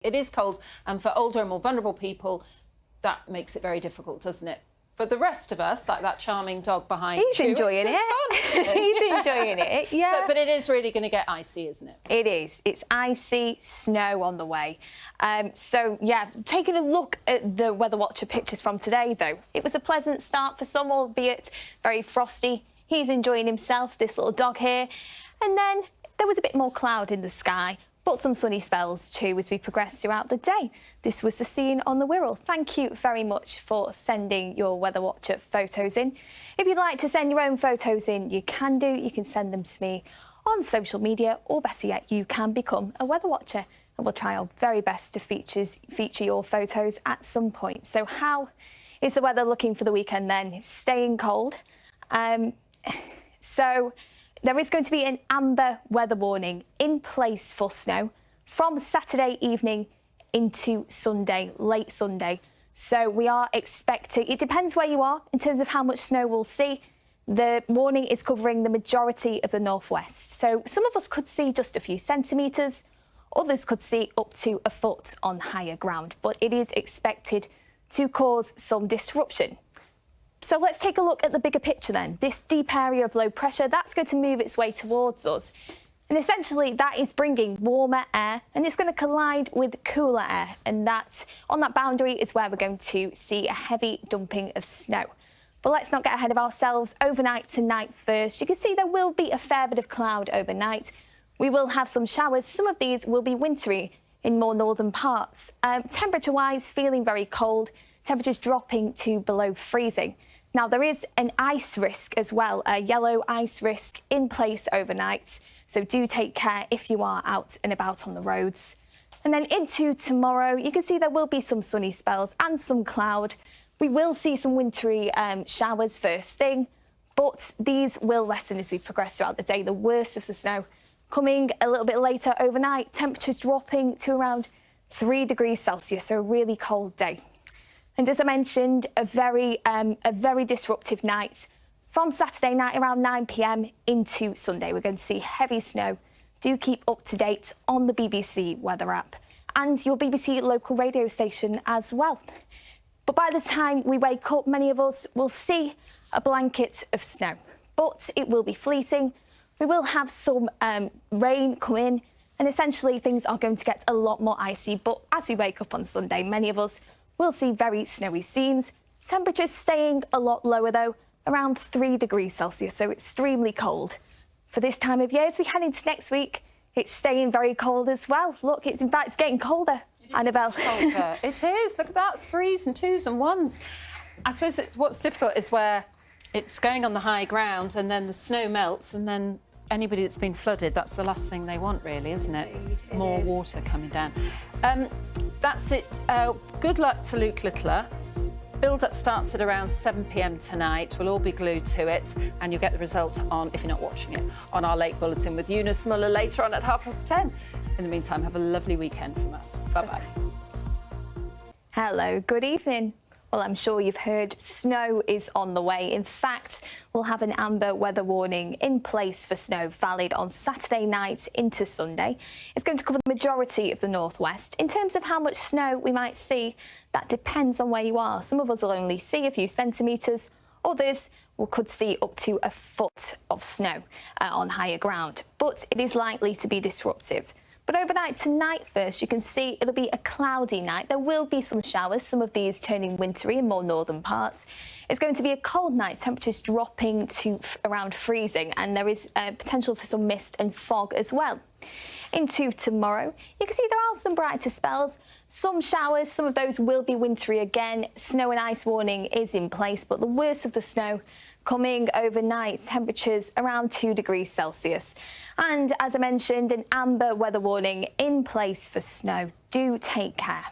It is cold, and for older and more vulnerable people, that makes it very difficult, doesn't it? For the rest of us, like that charming dog behind He's you, enjoying it. He's enjoying it, yeah. But it is really going to get icy, isn't it? It is. It's icy, snow on the way. So, yeah, taking a look at the Weather Watcher pictures from today, though, it was a pleasant start for some, albeit very frosty. He's enjoying himself, this little dog here. And then there was a bit more cloud in the sky, but some sunny spells too as we progress throughout the day. This was the scene on the Wirral. Thank you very much for sending your Weather Watcher photos in. If you'd like to send your own photos in, you can do. You can send them to me on social media, or better yet, you can become a Weather Watcher, and we'll try our very best to feature your photos at some point. So how is the weather looking for the weekend then? It's staying cold. So there is going to be an amber weather warning in place for snow from Saturday evening into Sunday, late Sunday. So we are expecting, it depends where you are in terms of how much snow we'll see. The warning is covering the majority of the northwest. So some of us could see just a few centimetres, others could see up to a foot on higher ground, but it is expected to cause some disruption. So let's take a look at the bigger picture then. This deep area of low pressure, that's going to move its way towards us. And essentially that is bringing warmer air, and it's going to collide with cooler air. And that, on that boundary, is where we're going to see a heavy dumping of snow. But let's not get ahead of ourselves. Overnight tonight first, you can see there will be a fair bit of cloud overnight. We will have some showers. Some of these will be wintry in more northern parts. Temperature-wise, feeling very cold. Temperatures dropping to below freezing. Now, there is an ice risk as well, a yellow ice risk in place overnight. So do take care if you are out and about on the roads. And then into tomorrow, you can see there will be some sunny spells and some cloud. We will see some wintry showers first thing, but these will lessen as we progress throughout the day. The worst of the snow coming a little bit later overnight, temperatures dropping to around 3 degrees Celsius, so a really cold day. And as I mentioned, a very disruptive night from Saturday night around 9 p.m. into Sunday. We're going to see heavy snow. Do keep up to date on the BBC weather app and your BBC local radio station as well. But by the time we wake up, many of us will see a blanket of snow, but it will be fleeting. We will have some rain come in, and essentially things are going to get a lot more icy. But as we wake up on Sunday, many of us will see very snowy scenes. Temperatures staying a lot lower though, around 3 degrees Celsius, so extremely cold. For this time of year, as we head into next week, it's staying very cold as well. Look, it's getting colder, Annabelle. Colder. It is. Look at that, 3s and 2s and 1s. I suppose what's difficult is where it's going on the high ground and then the snow melts, and then anybody that's been flooded, that's the last thing they want, really, isn't it? More water coming down. That's it. Good luck to Luke Littler. Build-up starts at around 7 p.m. tonight. We'll all be glued to it, and you'll get the result on, if you're not watching it, on our late bulletin with Eunice Muller later on at 10:30. In the meantime, have a lovely weekend from us. Bye-bye. Hello, good evening. Well, I'm sure you've heard snow is on the way. In fact, we'll have an amber weather warning in place for snow valid on Saturday night into Sunday. It's going to cover the majority of the northwest. In terms of how much snow we might see, that depends on where you are. Some of us will only see a few centimetres, others could see up to a foot of snow on higher ground. But it is likely to be disruptive. But overnight tonight first, you can see it'll be a cloudy night. There will be some showers, some of these turning wintry in more northern parts. It's going to be a cold night, temperatures dropping to around freezing, and there is potential for some mist and fog as well. Into tomorrow, you can see there are some brighter spells, some showers, some of those will be wintry again. Snow and ice warning is in place, but the worst of the snow coming overnight, temperatures around 2 degrees Celsius. And as I mentioned, an amber weather warning in place for snow. Do take care.